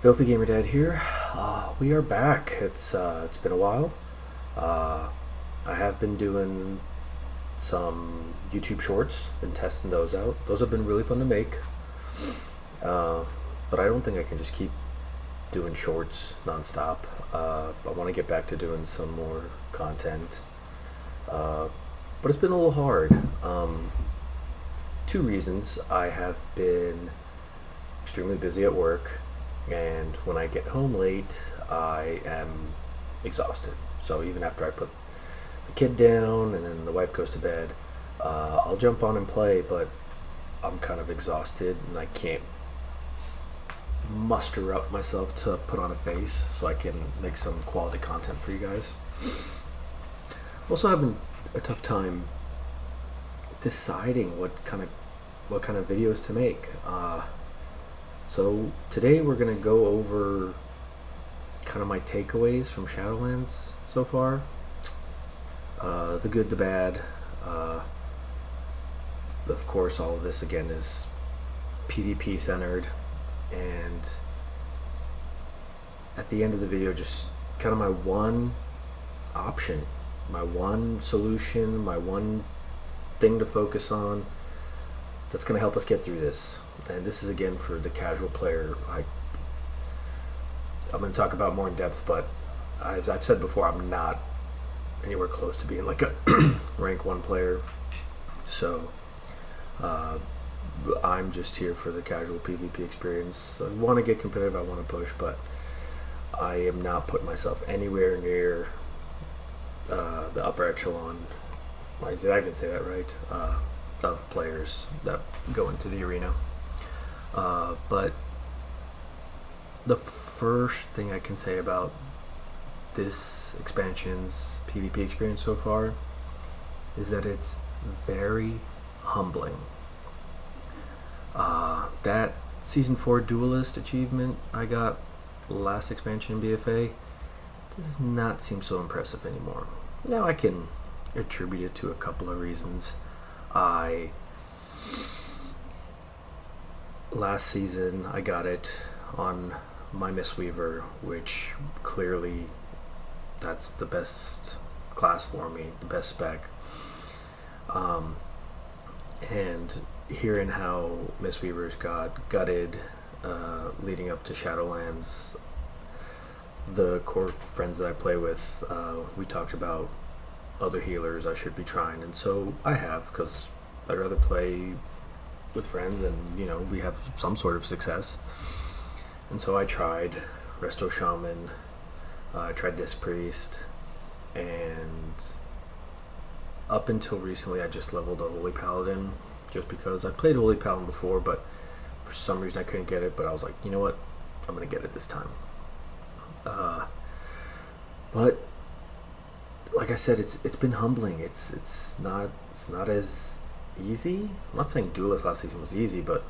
Filthy Gamer Dad here. We are back. It's been a while. I have been doing some YouTube shorts, been testing those out. Those have been really fun to make. But I don't think I can just keep doing shorts nonstop. I want to get back to doing some more content. But it's been a little hard. Two reasons. I have been extremely busy at work, and when I get home late, I am exhausted. So even after I put the kid down and then the wife goes to bed, I'll jump on and play, but I'm kind of exhausted and I can't muster up myself to put on a face so I can make some quality content for you guys. Also having a tough time deciding what kind of videos to make. So today we're gonna go over kind of my takeaways from Shadowlands so far. The good, the bad. Of course, all of this again is PvP centered, and at the end of the video, just kind of my one option, my one solution, my one thing to focus on that's going to help us get through this. And this is again for the casual player. I'm going to talk about more in depth, but I've said before, I'm not anywhere close to being like a rank 1 player. So I'm just here for the casual PvP experience. I want to get competitive, I want to push, but I am not putting myself anywhere near the upper echelon. Did I even say that right? Of players that go into the arena. But the first thing I can say about this expansion's PvP experience so far is that it's very humbling. That Season 4 Duelist achievement I got last expansion in BFA does not seem so impressive anymore. Now I can attribute it to a couple of reasons. Last season I got it on my Mistweaver, which clearly that's the best class for me, the best spec. And hearing how Mistweavers got gutted leading up to Shadowlands, the core friends that I play with, we talked about other healers I should be trying, and so I have, because I'd rather play with friends and we have some sort of success. And so I tried Resto Shaman, I tried Disc Priest, and up until recently I just leveled a Holy Paladin just because I played Holy Paladin before, but for some reason I couldn't get it. But I was like, you know what, I'm gonna get it this time. But like I said, it's been humbling. It's not as easy. I'm not saying Duelist last season was easy, but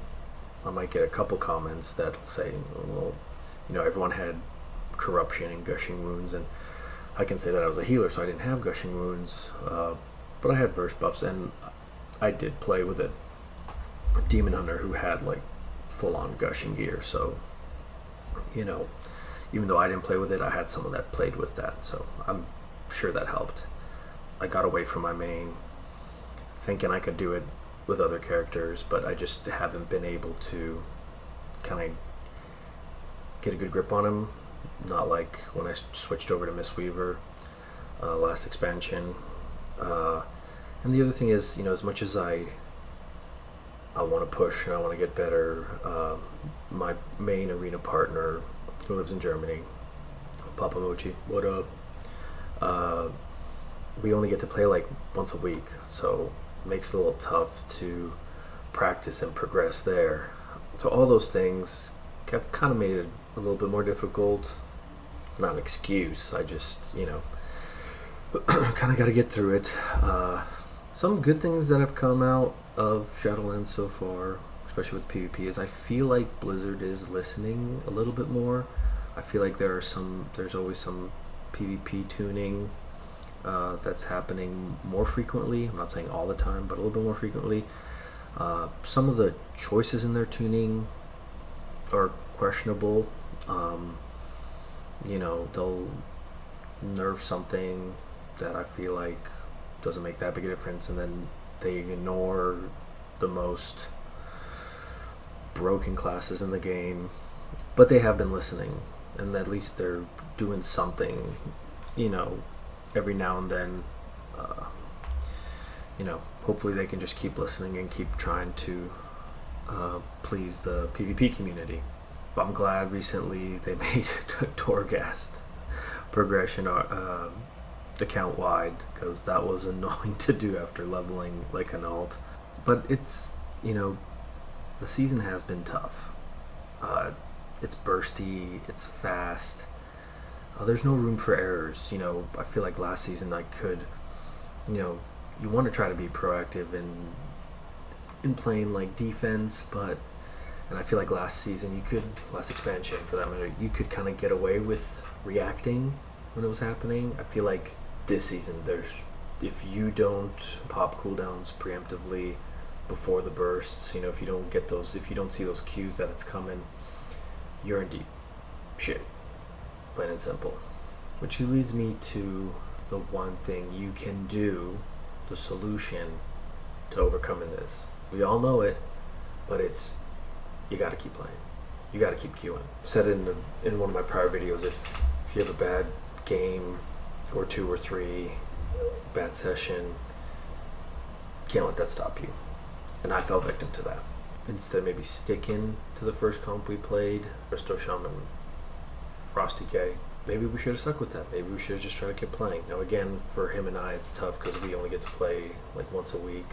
I might get a couple comments that say, well, everyone had corruption and gushing wounds, and I can say that I was a healer, so I didn't have gushing wounds, but I had burst buffs, and I did play with a demon hunter who had like full-on gushing gear. So even though I didn't play with it, I had someone that played with that, so I'm sure that helped. I got away from my main thinking I could do it with other characters, but I just haven't been able to kind of get a good grip on him. Not like when I switched over to Mistweaver last expansion. And the other thing is, as much as I want to push and I want to get better, my main arena partner, who lives in Germany, Papa Mochi, what up? We only get to play like once a week, so it makes it a little tough to practice and progress there. So all those things have kind of made it a little bit more difficult. It's not an excuse, I just kind of got to get through it. Some good things that have come out of Shadowlands so far, especially with PvP, is I feel like Blizzard is listening a little bit more. I feel like there's always some PvP tuning that's happening more frequently. I'm not saying all the time, but a little bit more frequently. Some of the choices in their tuning are questionable. They'll nerf something that I feel like doesn't make that big a difference, and then they ignore the most broken classes in the game. But they have been listening, and at least they're doing something, every now and then. Hopefully they can just keep listening and keep trying to please the PvP community. I'm glad recently they made Torghast progression account wide, because that was annoying to do after leveling like an alt. But it's, the season has been tough. It's bursty, it's fast. There's no room for errors. I feel like last season I could, you want to try to be proactive in playing like defense, and I feel like last expansion for that matter, you could kind of get away with reacting when it was happening. I feel like this season, if you don't pop cooldowns preemptively before the bursts, if you don't see those cues that it's coming, you're in deep shit, plain and simple. Which leads me to the one thing you can do, the solution to overcoming this. We all know it, but you got to keep playing. You got to keep queuing. I said in one of my prior videos, if you have a bad game or 2 or 3, bad session, can't let that stop you. And I fell victim to that. Instead of maybe sticking to the first comp we played, Bristow Shaman, Frosty K, maybe we should have stuck with that. Maybe we should have just tried to keep playing. Now again, for him and I, it's tough because we only get to play like once a week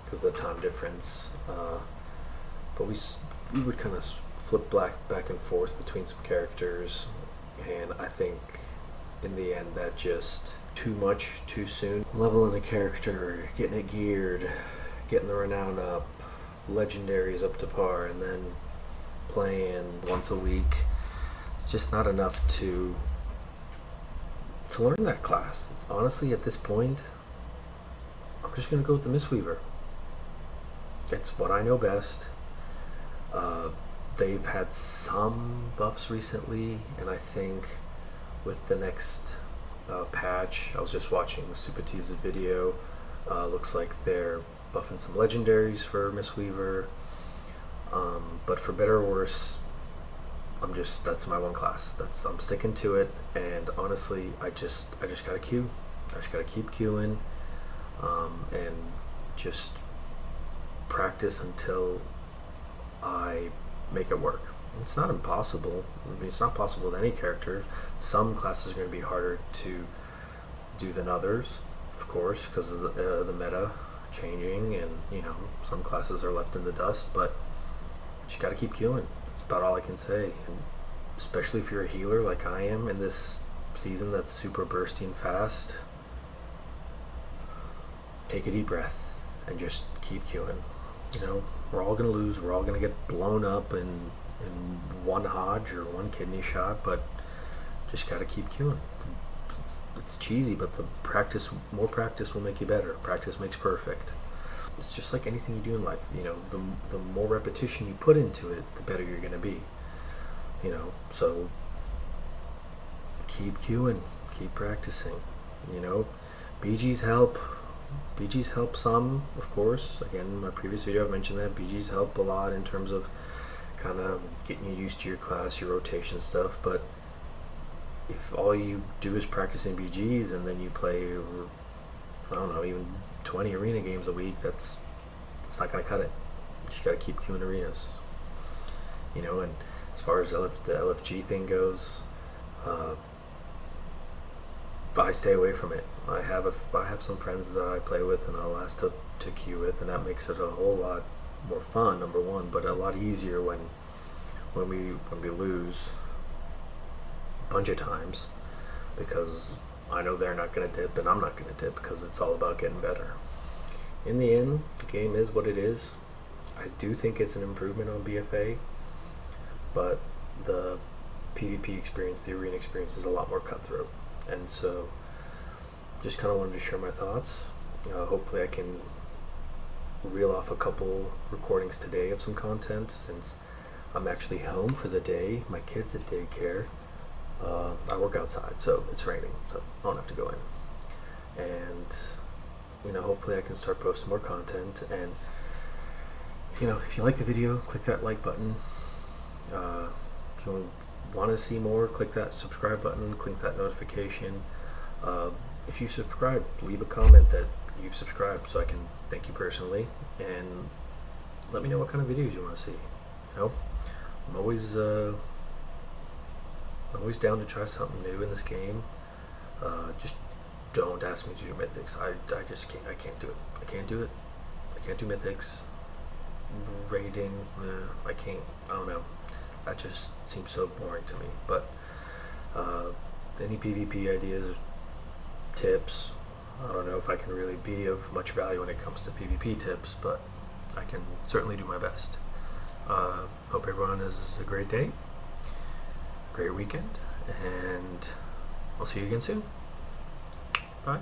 because of the time difference. But we would kind of flip back and forth between some characters, and I think in the end that just too much too soon. Leveling the character, getting it geared, getting the renown up, legendaries up to par, and then playing once a week. It's just not enough to learn that class. Honestly, at this point, I'm just gonna go with the Mistweaver. It's what I know best. They've had some buffs recently, and I think with the next patch, I was just watching Supati's video, looks like they're buffing some legendaries for Mistweaver, but for better or worse, that's my one class. I'm sticking to it, and honestly, I just gotta queue. I just gotta keep queuing, and just practice until I make it work. It's not impossible. I mean, it's not possible with any character. Some classes are going to be harder to do than others, of course, because of the meta changing, and some classes are left in the dust. But you just got to keep queuing. That's about all I can say. And especially if you're a healer like I am in this season that's super bursting fast, take a deep breath and just keep queuing. We're all going to lose. We're all going to get blown up in one Hodge or one kidney shot, but just got to keep queuing. It's cheesy, but more practice will make you better. Practice makes perfect. It's just like anything you do in life. The more repetition you put into it, the better you're going to be. So keep queuing, keep practicing. BGs help. BGs help some, of course. Again, in my previous video I've mentioned that BGs help a lot in terms of kind of getting you used to your class, your rotation stuff. But if all you do is practicing BGs and then you play, I don't know, even 20 arena games a week, it's not going to cut it. You just got to keep queuing arenas. And as far as the LFG thing goes, I stay away from it. I have some friends that I play with and I'll ask to queue with, and that makes it a whole lot more fun, number one, but a lot easier when we lose a bunch of times, because I know they're not going to dip and I'm not going to dip, because it's all about getting better. In the end, the game is what it is. I do think it's an improvement on BFA, but the PvP experience, the arena experience, is a lot more cutthroat. And so just kind of wanted to share my thoughts. Hopefully I can reel off a couple recordings today of some content, since I'm actually home for the day. My kids at daycare. I work outside, so it's raining, so I don't have to go in. And hopefully I can start posting more content. And if you like the video, click that like button. If you want to see more, click that subscribe button, click that notification. If you subscribe, leave a comment that you've subscribed so I can thank you personally, and let me know what kind of videos you want to see. I'm always down to try something new in this game. Just don't ask me to do mythics. I just can't. I can't do it. I can't do it. I can't do mythics. Raiding. I can't. I don't know. That just seems so boring to me. But any PvP ideas, tips? I don't know if I can really be of much value when it comes to PvP tips, but I can certainly do my best. Hope everyone has a great day, great weekend, and I'll see you again soon. Bye.